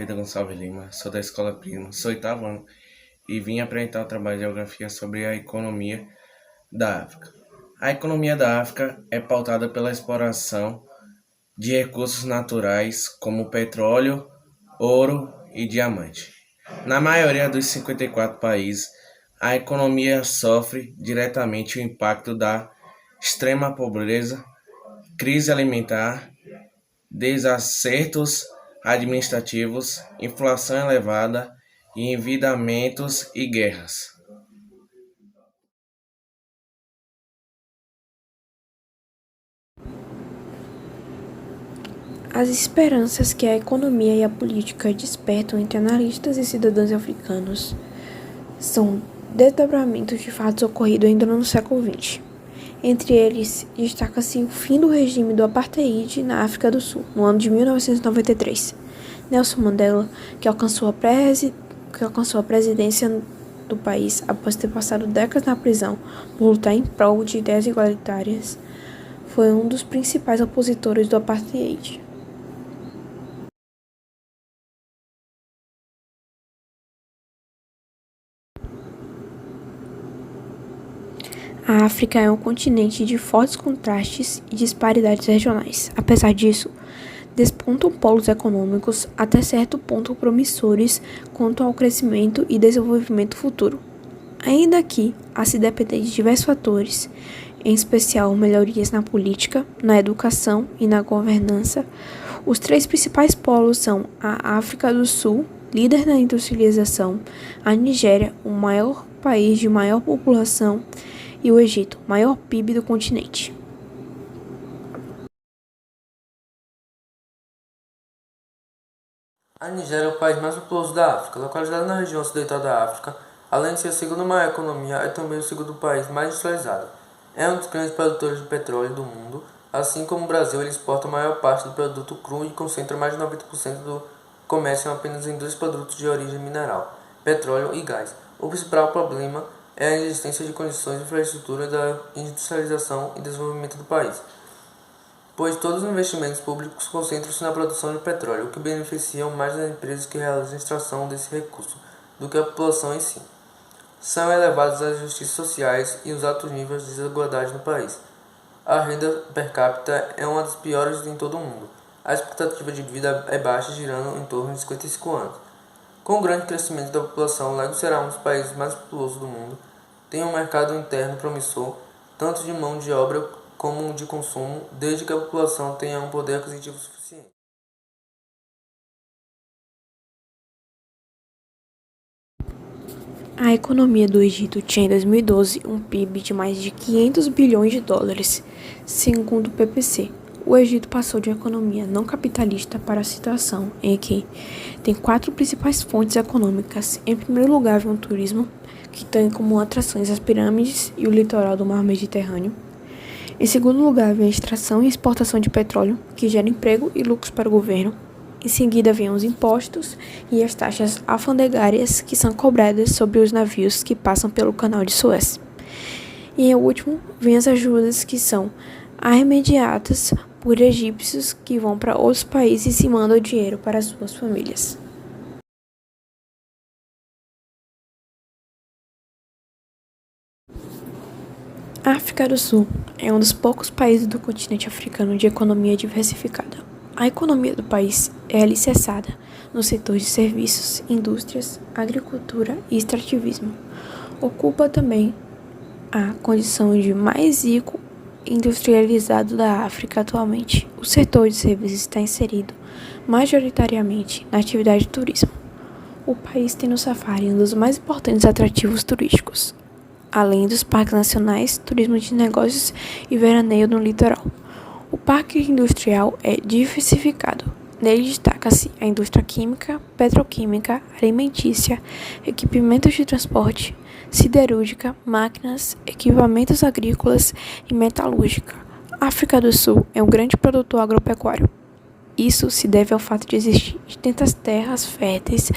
Pedro Gonçalves Lima, sou da Escola Prisma, sou oitavo ano e vim apresentar o trabalho de geografia sobre a economia da África. A economia da África é pautada pela exploração de recursos naturais como petróleo, ouro e diamante. Na maioria dos 54 países, a economia sofre diretamente o impacto da extrema pobreza, crise alimentar, desacertos administrativos, inflação elevada, endividamentos e guerras. As esperanças que a economia e a política despertam entre analistas e cidadãos africanos são desdobramentos de fatos ocorridos ainda no século XX. Entre eles, destaca-se o fim do regime do apartheid na África do Sul, no ano de 1993. Nelson Mandela, que alcançou a presidência do país após ter passado décadas na prisão por lutar em prol de ideias igualitárias, foi um dos principais opositores do apartheid. A África é um continente de fortes contrastes e disparidades regionais. Apesar disso, despontam polos econômicos até certo ponto promissores quanto ao crescimento e desenvolvimento futuro. Ainda que, a se depender de diversos fatores, em especial melhorias na política, na educação e na governança, os três principais polos são a África do Sul, líder na industrialização, a Nigéria, o maior país de maior população, e o Egito, maior PIB do continente. A Nigéria é o país mais populoso da África, localizado na região ocidental da África. Além de ser a segunda maior economia, é também o segundo país mais industrializado. É um dos grandes produtores de petróleo do mundo. Assim como o Brasil, ele exporta a maior parte do produto cru e concentra mais de 90% do comércio apenas em dois produtos de origem mineral, petróleo e gás. O principal problema é a existência de condições de infraestrutura da industrialização e desenvolvimento do país, pois todos os investimentos públicos concentram-se na produção de petróleo, o que beneficia mais as empresas que realizam a extração desse recurso do que a população em si. São elevadas as injustiças sociais e os altos níveis de desigualdade no país. A renda per capita é uma das piores em todo o mundo. A expectativa de vida é baixa, girando em torno de 55 anos. Com o grande crescimento da população, Lagos será um dos países mais populosos do mundo. Tem um mercado interno promissor, tanto de mão de obra como de consumo, desde que a população tenha um poder aquisitivo suficiente. A economia do Egito tinha em 2012 um PIB de mais de 500 bilhões de dólares, segundo o PPC. O Egito passou de uma economia não capitalista para a situação em que tem quatro principais fontes econômicas. Em primeiro lugar, vem o turismo, que tem como atrações as pirâmides e o litoral do mar Mediterrâneo. Em segundo lugar, vem a extração e exportação de petróleo, que gera emprego e lucros para o governo. Em seguida, vêm os impostos e as taxas alfandegárias que são cobradas sobre os navios que passam pelo Canal de Suez. E, em último, vêm as ajudas que são arremediadas por egípcios que vão para outros países e mandam dinheiro para as suas famílias. A África do Sul é um dos poucos países do continente africano de economia diversificada. A economia do país é alicerçada no setor de serviços, indústrias, agricultura e extrativismo. Ocupa também a condição de mais rico industrializado da África atualmente. O setor de serviços está inserido majoritariamente na atividade de turismo. O país tem no safari um dos mais importantes atrativos turísticos, além dos parques nacionais, turismo de negócios e veraneio no litoral. O parque industrial é diversificado. Nele destaca-se a indústria química, petroquímica, alimentícia, equipamentos de transporte, siderúrgica, máquinas, equipamentos agrícolas e metalúrgica. A África do Sul é um grande produtor agropecuário. Isso se deve ao fato de existir extensas terras férteis,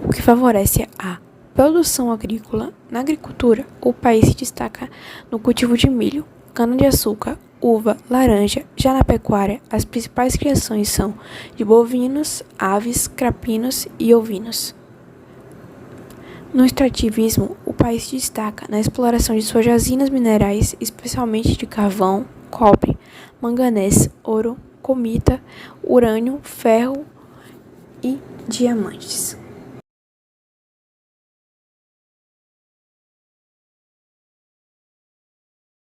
o que favorece a produção agrícola. Na agricultura, o país se destaca no cultivo de milho, cana-de-açúcar, uva, laranja. Já na pecuária, as principais criações são de bovinos, aves, caprinos e ovinos. No extrativismo, o país se destaca na exploração de suas jazidas minerais, especialmente de carvão, cobre, manganês, ouro, cromita, urânio, ferro e diamantes.